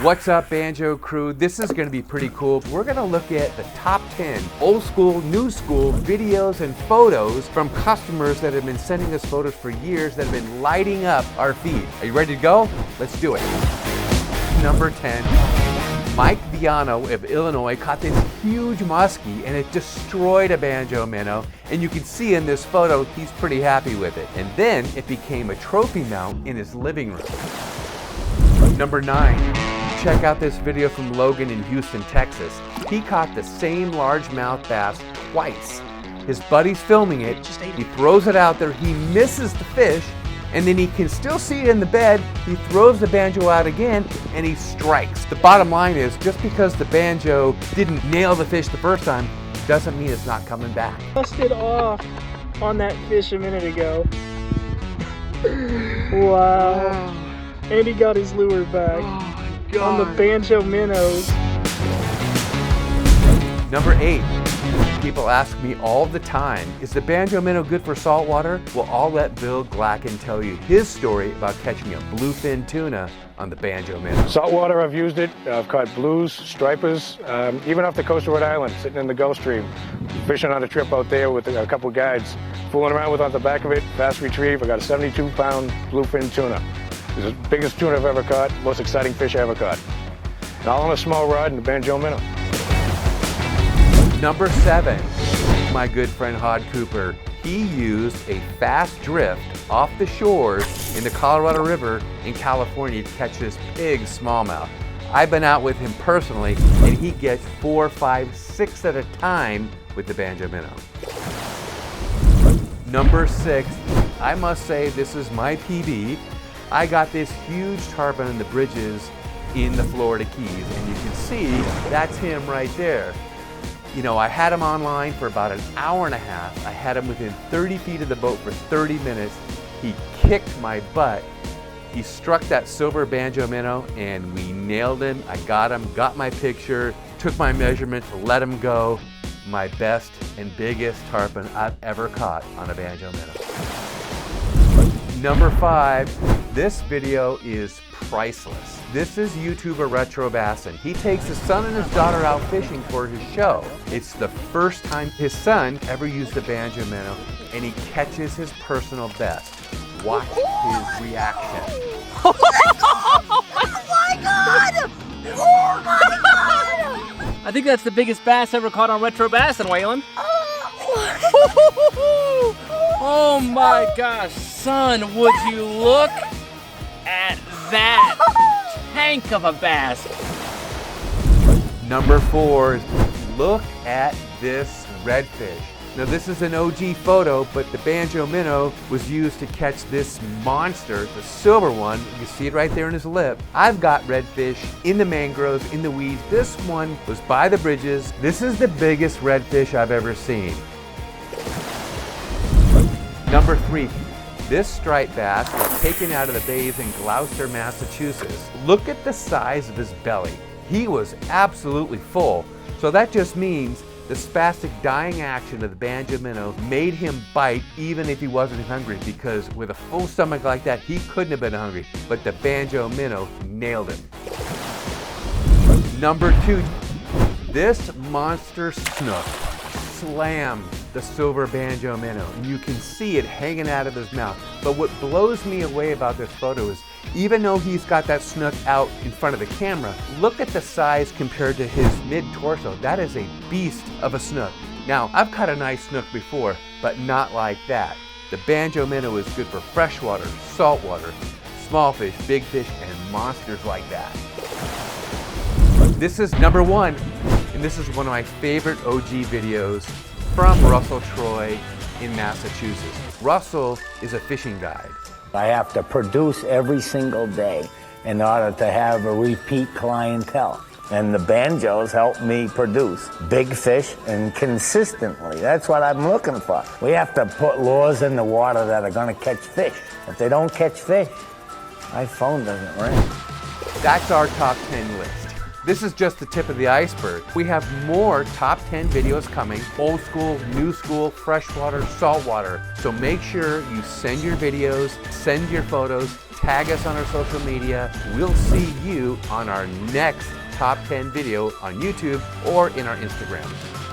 What's up, Banjo crew? This is going to be pretty cool. We're going to look at the top 10 old school, new school videos and photos from customers that have been sending us photos for years that have been lighting up our feed. Are you ready to go? Let's do it. Number 10. Mike Viano of Illinois caught this huge muskie and it destroyed a Banjo Minnow, and you can see in this photo he's pretty happy with it. And then it became a trophy mount in his living room. Number 9. Check out this video from Logan in Houston, Texas. He caught the same largemouth bass twice. His buddy's filming it, he throws it out there, he misses the fish, and then he can still see it in the bed. He throws the banjo out again and he strikes. The bottom line is, just because the banjo didn't nail the fish the first time doesn't mean it's not coming back. Busted off on that fish a minute ago. Wow. And he got his lure back on the Banjo Minnows. Number 8. People ask me all the time, is the Banjo Minnow good for saltwater? Well, I'll let Bill Glacken tell you his story about catching a bluefin tuna on the Banjo Minnow. Saltwater, I've used it. I've caught blues, stripers, even off the coast of Rhode Island, sitting in the Gulf Stream, fishing on a trip out there with a couple guides, fooling around with on the back of it, fast retrieve. I got a 72-pound bluefin tuna. It's the biggest tuna I've ever caught, most exciting fish I ever caught. And all on a small rod in the Banjo Minnow. Number 7, my good friend Hod Cooper. He used a fast drift off the shores in the Colorado River in California to catch this big smallmouth. I've been out with him personally, and he gets 4, 5, 6 at a time with the Banjo Minnow. Number 6, I must say this is my PB. I got this huge tarpon in the bridges in the Florida Keys, and you can see that's him right there. You know, I had him online for about an hour and a half. I had him within 30 feet of the boat for 30 minutes. He kicked my butt. He struck that silver Banjo Minnow and we nailed him. I got him, got my picture, took my measurements, let him go. My best and biggest tarpon I've ever caught on a Banjo Minnow. Number 5, this video is priceless. This is YouTuber Retro Bassin. He takes his son and his daughter out fishing for his show. It's the first time his son ever used a Banjo Minnow, and he catches his personal best. Watch his reaction. Oh my god! Oh my god! I think that's the biggest bass ever caught on Retro Bassin, Waylon. Oh my gosh, son, would you look at that tank of a bass. Number 4, look at this redfish. Now this is an OG photo, but the Banjo Minnow was used to catch this monster, the silver one. You can see it right there in his lip. I've got redfish in the mangroves, in the weeds. This one was by the bridges. This is the biggest redfish I've ever seen. Number 3. This striped bass was taken out of the bays in Gloucester, Massachusetts. Look at the size of his belly. He was absolutely full. So that just means the spastic dying action of the Banjo Minnow made him bite even if he wasn't hungry, because with a full stomach like that, he couldn't have been hungry. But the Banjo Minnow nailed him. Number 2, this monster snook slammed the silver Banjo Minnow, and you can see it hanging out of his mouth. But what blows me away about this photo is, even though he's got that snook out in front of the camera, look at the size compared to his mid-torso. That is a beast of a snook. Now, I've caught a nice snook before, but not like that. The Banjo Minnow is good for freshwater, saltwater, small fish, big fish, and monsters like that. This is number 1, and this is one of my favorite OG videos from Russell Troy in Massachusetts. Russell is a fishing guide. I have to produce every single day in order to have a repeat clientele. And the banjos help me produce big fish and consistently. That's what I'm looking for. We have to put lures in the water that are going to catch fish. If they don't catch fish, my phone doesn't ring. That's our top 10 list. This is just the tip of the iceberg. We have more top 10 videos coming, old school, new school, freshwater, saltwater. So make sure you send your videos, send your photos, tag us on our social media. We'll see you on our next top 10 video on YouTube or in our Instagram.